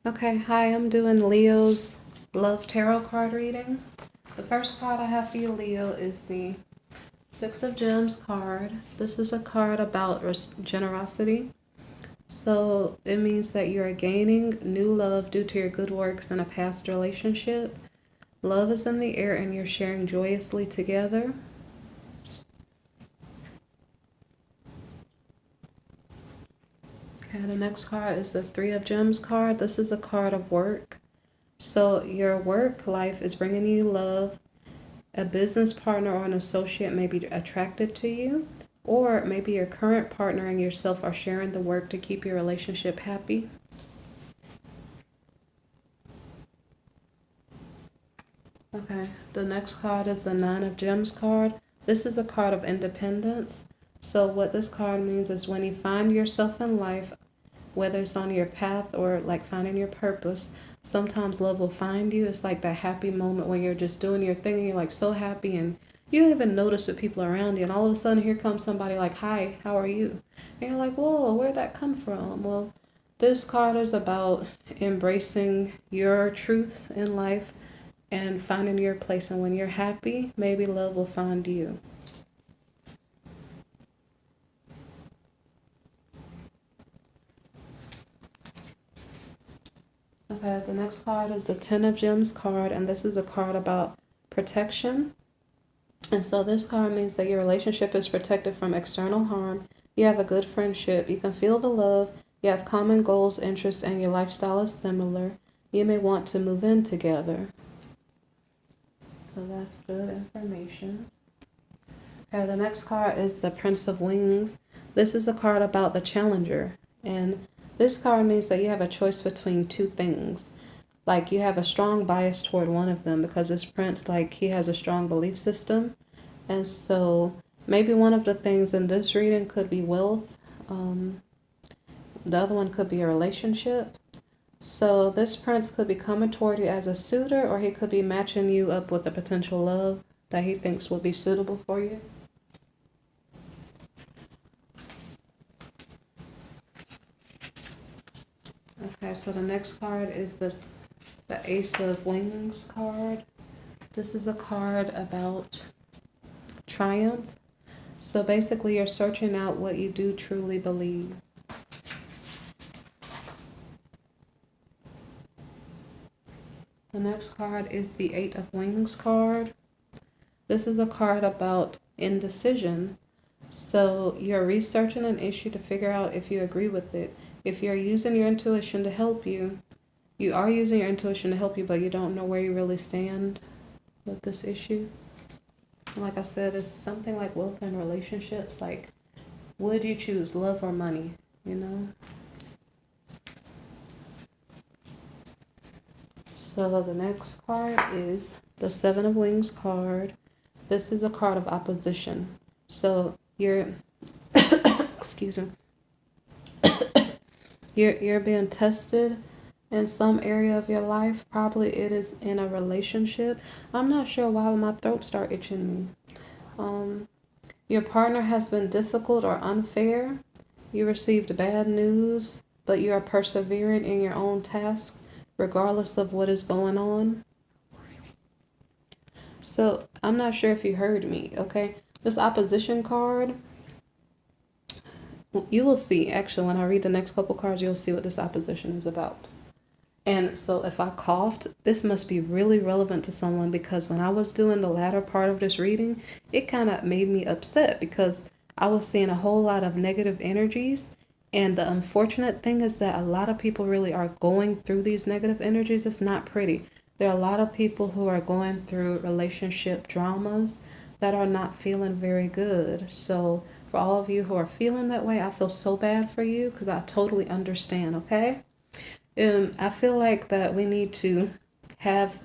Okay, hi, I'm doing Leo's Love Tarot card reading. The first card I have for you, Leo, is the Six of Gems card. This is a card about generosity. So it means that you are gaining new love due to your good works in a past relationship. Love is in the air and you're sharing joyously together. Okay, the next card is the Three of Gems card. This is a card of work. So your work life is bringing you love. A business partner or an associate may be attracted to you, or maybe your current partner and yourself are sharing the work to keep your relationship happy. Okay, the next card is the Nine of Gems card. This is a card of independence. So, what this card means is when you find yourself in life, whether it's on your path or like finding your purpose, sometimes love will find you. It's like that happy moment when you're just doing your thing and you're like so happy and you don't even notice the people around you. And all of a sudden, here comes somebody like, "Hi, how are you?" And you're like, "Whoa, where'd that come from?" Well, this card is about embracing your truths in life and finding your place. And when you're happy, maybe love will find you. Okay, the next card is the Ten of Gems card, and this is a card about protection. And so this card means that your relationship is protected from external harm. You have a good friendship. You can feel the love. You have common goals, interests, and your lifestyle is similar. You may want to move in together. So that's good information. Okay, the next card is the Prince of Wings. This is a card about the challenger. And this card means that you have a choice between two things. Like you have a strong bias toward one of them because this prince, like he has a strong belief system. And so maybe one of the things in this reading could be wealth. The other one could be a relationship. So this prince could be coming toward you as a suitor, or he could be matching you up with a potential love that he thinks will be suitable for you. Okay, so the next card is the Ace of Wings card. This is a card about triumph. So basically, you're searching out what you do truly believe. The next card is the Eight of Wings card. This is a card about indecision. So you're researching an issue to figure out if you agree with it. If you're using your intuition to help you, you are using your intuition to help you, but you don't know where you really stand with this issue. Like I said, it's something like wealth and relationships. Like, would you choose love or money? You know? So the next card is the Seven of Wings card. This is a card of opposition. So you're, excuse me, you're being tested in some area of your life. Probably it is in a relationship. I'm not sure why my throat start itching me. Your partner has been difficult or unfair. You received bad news, but you are persevering in your own task, regardless of what is going on. So I'm not sure if you heard me, okay? This opposition card, you will see, actually, when I read the next couple cards, you'll see what this opposition is about. And so if I coughed, this must be really relevant to someone because when I was doing the latter part of this reading, it kind of made me upset because I was seeing a whole lot of negative energies. And the unfortunate thing is that a lot of people really are going through these negative energies. It's not pretty. There are a lot of people who are going through relationship dramas that are not feeling very good. So for all of you who are feeling that way, I feel so bad for you because I totally understand, okay? I feel like that we need to have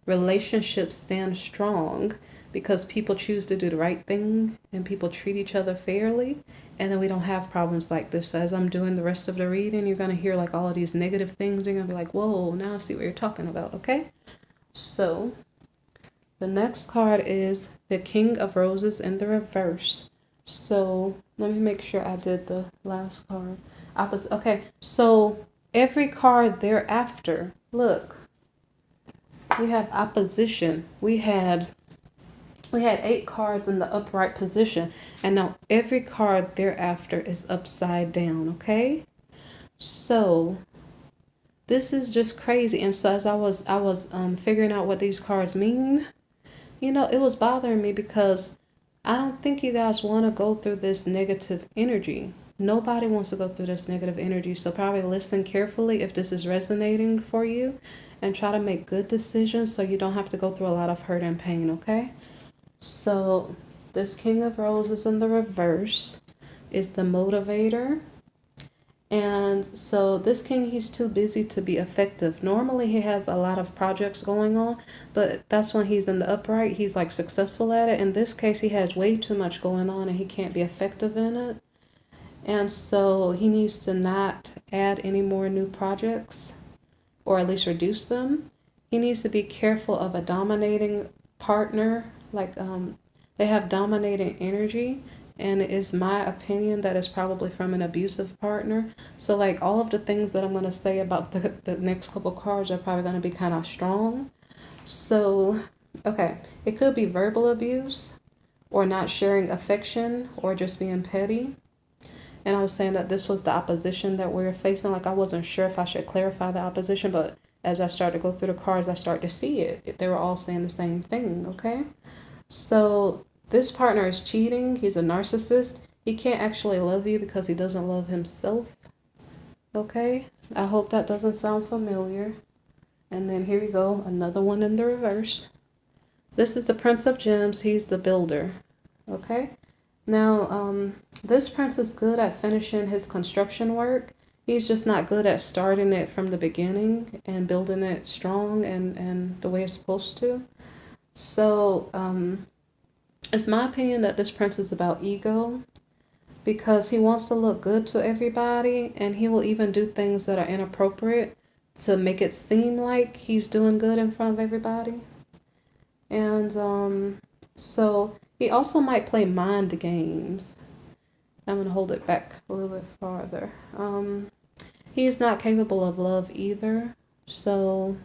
relationships stand strong because people choose to do the right thing and people treat each other fairly, and then we don't have problems like this. So as I'm doing the rest of the reading, you're going to hear like all of these negative things. You're going to be like, whoa, now I see what you're talking about, okay? So the next card is the King of Roses in the reverse. So let me make sure I did the last card. Opposite. Okay, so every card thereafter. Look, we have opposition. We had 8 cards in the upright position, and now every card thereafter is upside down, okay? So this is just crazy. And so as I was figuring out what these cards mean, it was bothering me because I don't think you guys want to go through this negative energy. Nobody wants to go through this negative energy. So probably listen carefully if this is resonating for you and try to make good decisions so you don't have to go through a lot of hurt and pain, okay? So this King of Roses in the reverse is the motivator. And so this king, he's too busy to be effective. Normally he has a lot of projects going on, but that's when he's in the upright, he's like successful at it. In this case, he has way too much going on and he can't be effective in it. And so he needs to not add any more new projects, or at least reduce them. He needs to be careful of a dominating partner, like they have dominating energy, and it is my opinion that is probably from an abusive partner. So like all of the things that I'm going to say about the next couple cards are probably going to be kind of strong. So, okay, it could be verbal abuse or not sharing affection or just being petty. And I was saying that this was the opposition that we're facing. Like I wasn't sure if I should clarify the opposition, but as I started to go through the cards, I started to see it. They were all saying the same thing, okay? So this partner is cheating. He's a narcissist. He can't actually love you because he doesn't love himself, okay? I hope that doesn't sound familiar. And then here we go, another one in the reverse. This is the Prince of Gems. He's the builder, okay? Now, this prince is good at finishing his construction work. He's just not good at starting it from the beginning and building it strong and the way it's supposed to. So, it's my opinion that this prince is about ego because he wants to look good to everybody, and he will even do things that are inappropriate to make it seem like he's doing good in front of everybody. And so he also might play mind games. I'm going to hold it back a little bit farther. He's not capable of love either. So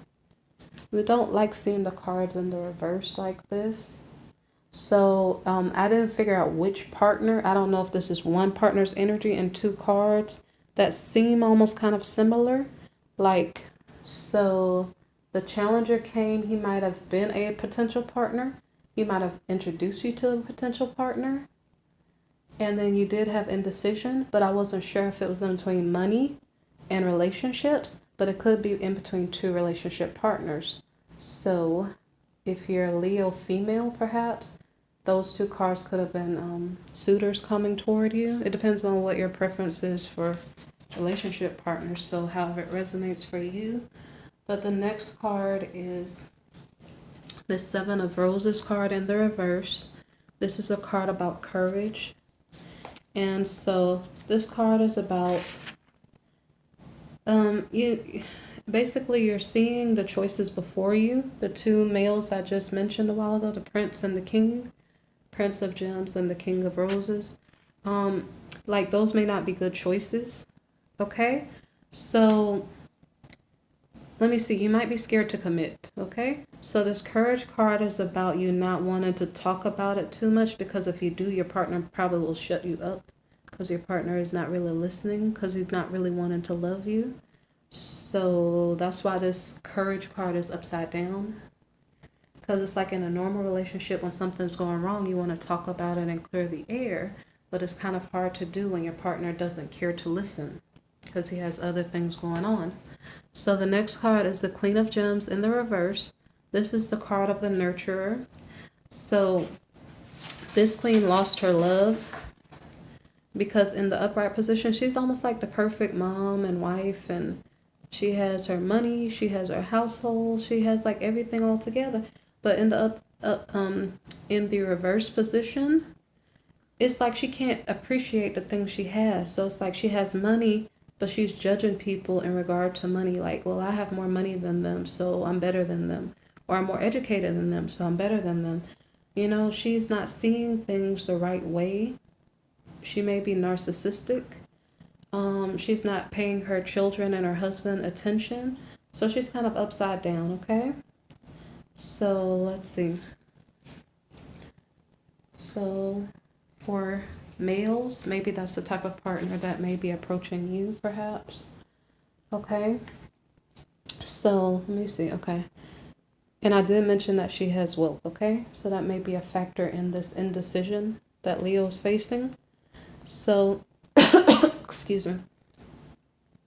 we don't like seeing the cards in the reverse like this. So I didn't figure out which partner. I don't know if this is one partner's energy and 2 cards that seem almost kind of similar. Like, so the challenger came, he might have been a potential partner. He might have introduced you to a potential partner. And then you did have indecision, but I wasn't sure if it was in between money and relationships, but it could be in between 2 relationship partners. So if you're a Leo female, perhaps, those 2 cards could have been suitors coming toward you. It depends on what your preference is for relationship partners, so however it resonates for you. But the next card is the 7 of Roses card in the reverse. This is a card about courage. And so this card is about you're seeing the choices before you. The 2 males I just mentioned a while ago, the Prince and the King, Prince of Gems and the King of Roses. Like those may not be good choices. Okay? So let me see, you might be scared to commit, okay? So this courage card is about you not wanting to talk about it too much, because if you do, your partner probably will shut you up because your partner is not really listening because he's not really wanting to love you. So that's why this courage card is upside down, because it's like in a normal relationship, when something's going wrong, you want to talk about it and clear the air, but it's kind of hard to do when your partner doesn't care to listen because he has other things going on. So the next card is the Queen of Gems in the reverse. This is the card of the nurturer. So this queen lost her love because in the upright position, she's almost like the perfect mom and wife, and she has her money, she has her household, she has like everything all together. But in the in the reverse position, it's like she can't appreciate the things she has. So it's like she has money, but she's judging people in regard to money, like, well, I have more money than them, so I'm better than them. Or I'm more educated than them, so I'm better than them. She's not seeing things the right way. She may be narcissistic. She's not paying her children and her husband attention. So she's kind of upside down, okay? So let's see. So for males, maybe that's the type of partner that may be approaching you, perhaps. Okay. So let me see. Okay. And I did mention that she has wealth, okay? So that may be a factor in this indecision that Leo is facing. So, excuse me.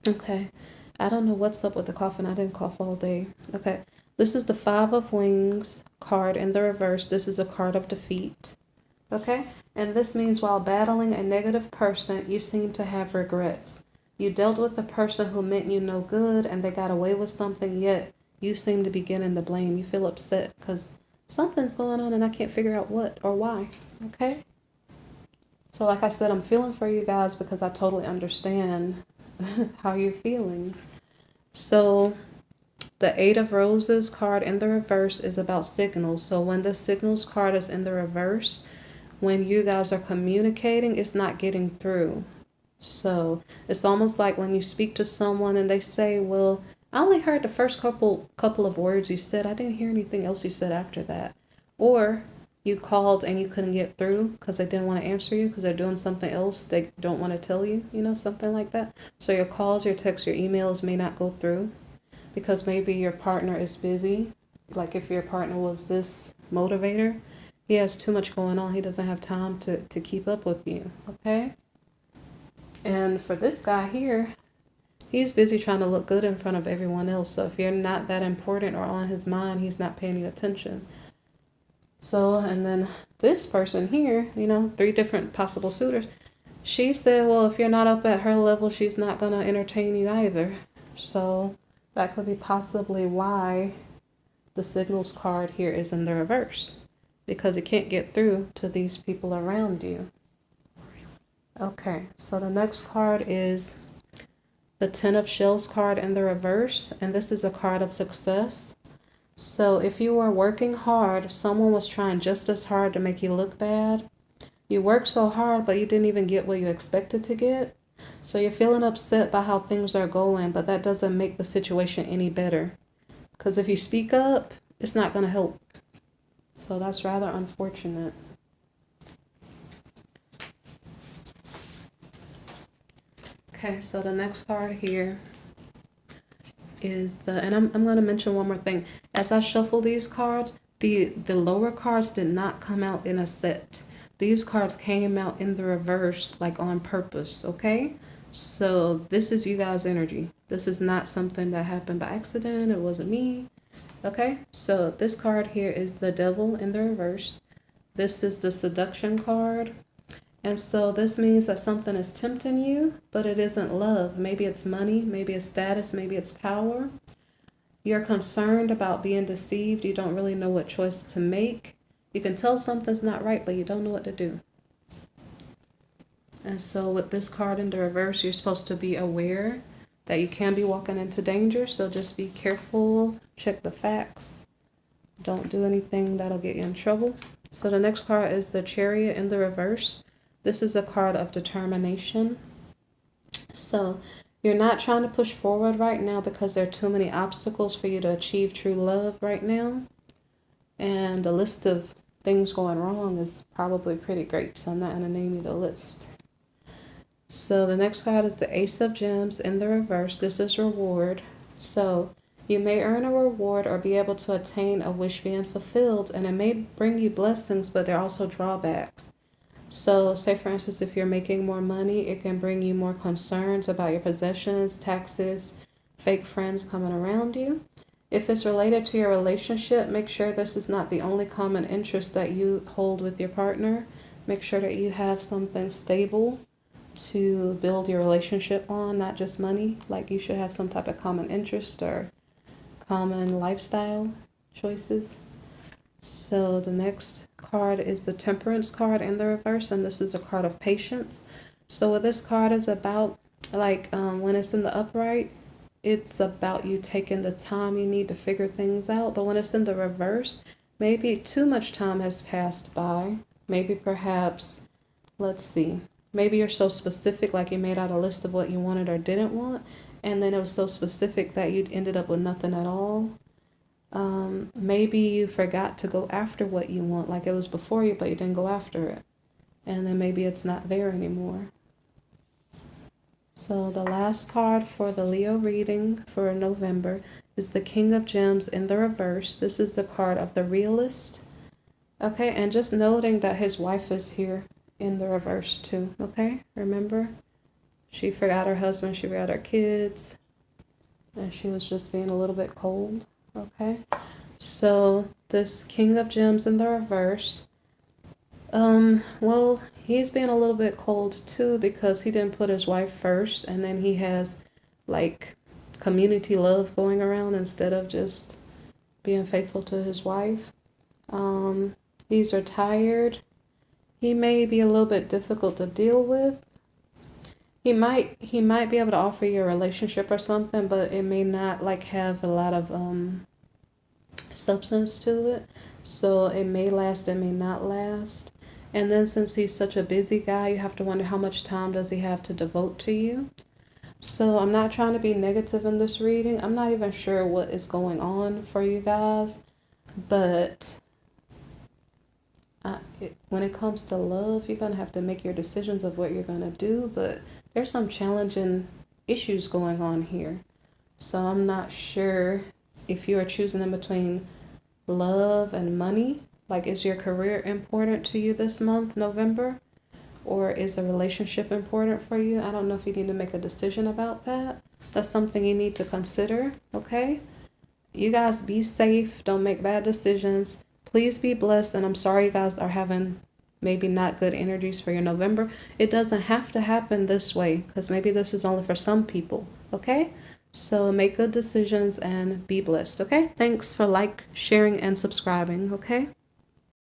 Okay. I don't know what's up with the coughing. I didn't cough all day. Okay. This is the Five of Wings card in the reverse. This is a card of defeat. Okay? And this means while battling a negative person, you seem to have regrets. You dealt with a person who meant you no good and they got away with something, yet you seem to be getting the blame. You feel upset because something's going on and I can't figure out what or why. Okay? So like I said, I'm feeling for you guys because I totally understand how you're feeling. So the Eight of Roses card in the reverse is about signals. So when the signals card is in the reverse, when you guys are communicating, it's not getting through. So it's almost like when you speak to someone and they say, well, I only heard the first couple of words you said. I didn't hear anything else you said after that. Or you called and you couldn't get through because they didn't want to answer you because they're doing something else they don't want to tell you, something like that. So your calls, your texts, your emails may not go through because maybe your partner is busy. Like if your partner was this motivator, he has too much going on. He doesn't have time to keep up with you, okay? And for this guy here, he's busy trying to look good in front of everyone else. So if you're not that important or on his mind, he's not paying you attention. So, and then this person here, 3 different possible suitors, she said, well, if you're not up at her level, she's not going to entertain you either. So that could be possibly why the signals card here is in the reverse, because it can't get through to these people around you. Okay, so the next card is the Ten of Shells card in the reverse, and this is a card of success. So if you were working hard, someone was trying just as hard to make you look bad. You worked so hard, but you didn't even get what you expected to get. So you're feeling upset by how things are going, but that doesn't make the situation any better. Because if you speak up, it's not going to help. So that's rather unfortunate. Okay, so the next card here is and I'm going to mention one more thing. As I shuffle these cards, the lower cards did not come out in a set. These cards came out in the reverse, like on purpose, okay? So this is you guys' energy. This is not something that happened by accident. It wasn't me, okay? So this card here is the Devil in the reverse. This is the Seduction card. And so this means that something is tempting you, but it isn't love. Maybe it's money, maybe it's status, maybe it's power. You're concerned about being deceived. You don't really know what choice to make. You can tell something's not right, but you don't know what to do. And so with this card in the reverse, you're supposed to be aware that you can be walking into danger. So just be careful, check the facts. Don't do anything that'll get you in trouble. So the next card is the Chariot in the reverse. This is a card of determination. So you're not trying to push forward right now because there are too many obstacles for you to achieve true love right now. And the list of things going wrong is probably pretty great. So I'm not going to name you the list. So the next card is the Ace of Gems in the reverse. This is reward. So you may earn a reward or be able to attain a wish being fulfilled. And it may bring you blessings, but there are also drawbacks. So say, for instance, if you're making more money, it can bring you more concerns about your possessions, taxes, fake friends coming around you. If it's related to your relationship, make sure this is not the only common interest that you hold with your partner. Make sure that you have something stable to build your relationship on, not just money. Like you should have some type of common interest or common lifestyle choices. So the next card is the Temperance card in the reverse, and this is a card of patience. So what this card is about, when it's in the upright, it's about you taking the time you need to figure things out. But when it's in the reverse, maybe too much time has passed by. Maybe perhaps, let's see, Maybe you're so specific, like you made out a list of what you wanted or didn't want, and then it was so specific that you ended up with nothing at all. Maybe you forgot to go after what you want, like it was before you, but you didn't go after it. And then maybe it's not there anymore. So the last card for the Leo reading for November is the King of Gems in the reverse. This is the card of the realist. Okay, and just noting that his wife is here in the reverse too. Okay, remember? She forgot her husband, she forgot her kids, and she was just being a little bit cold. Okay, so this King of Gems in the reverse, well, he's being a little bit cold too because he didn't put his wife first, and then he has like community love going around instead of just being faithful to his wife. He's retired. He may be a little bit difficult to deal with. He might be able to offer you a relationship or something, but it may not like have a lot of substance to it. So it may last, it may not last. And then since he's such a busy guy, you have to wonder how much time does he have to devote to you. So I'm not trying to be negative in this reading. I'm not even sure what is going on for you guys, but when it comes to love, you're going to have to make your decisions of what you're going to do, but there's some challenging issues going on here. So I'm not sure if you are choosing in between love and money. Like, is your career important to you this month, November? Or is a relationship important for you? I don't know if you need to make a decision about that. That's something you need to consider, okay? You guys be safe. Don't make bad decisions. Please be blessed. And I'm sorry you guys are having maybe not good energies for your November. It doesn't have to happen this way because maybe this is only for some people, okay? So make good decisions and be blessed, okay? Thanks for sharing, and subscribing, okay?